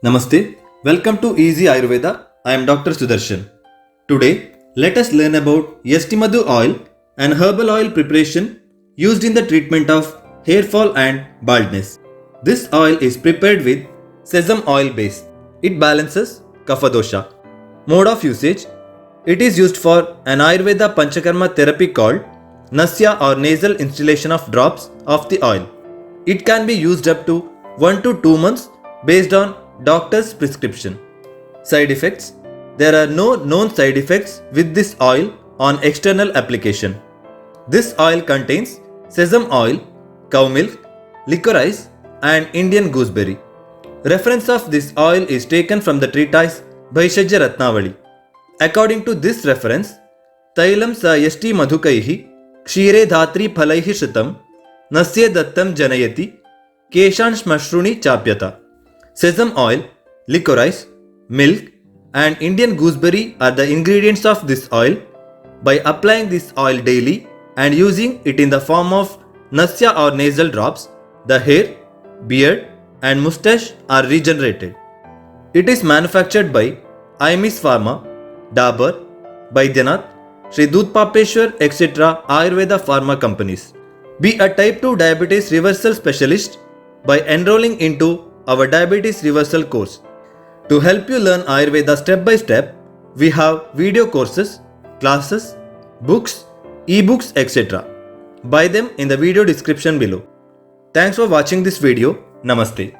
Namaste. Welcome to Easy Ayurveda. I am Dr. Sudarshan. Today, let us learn about Yashtimadhu oil, an herbal oil preparation used in the treatment of hair fall and baldness. This oil is prepared with sesame oil base. It balances kapha dosha. Mode of usage: it is used for an Ayurveda Panchakarma therapy called nasya or nasal instillation of drops of the oil. It can be used up to 1 to 2 months based on doctor's prescription. Side effects: there are no known side effects with this oil on external application. This oil contains sesame oil, cow milk, licorice, and Indian gooseberry. Reference of this oil is taken from the treatise Bhaishajya Ratnavali. According to this reference, Tailam sa yashti madhukaihi kshire dhatri phalaihi shritam nasya dattam janayati keshan shmashruni chapyata. Sesame oil, licorice, milk, and Indian gooseberry are the ingredients of this oil. By applying this oil daily and using it in the form of nasya or nasal drops, the hair, beard, and mustache are regenerated. It is manufactured by IMIS Pharma, Dabur, Baidyanath, Sri Dudpapeshwar, etc. Ayurveda Pharma companies. Be a type 2 diabetes reversal specialist by enrolling into our diabetes reversal course. To help you learn Ayurveda step by step, we have video courses, classes, books, ebooks, etc. Buy them in the video description below. Thanks for watching this video. Namaste.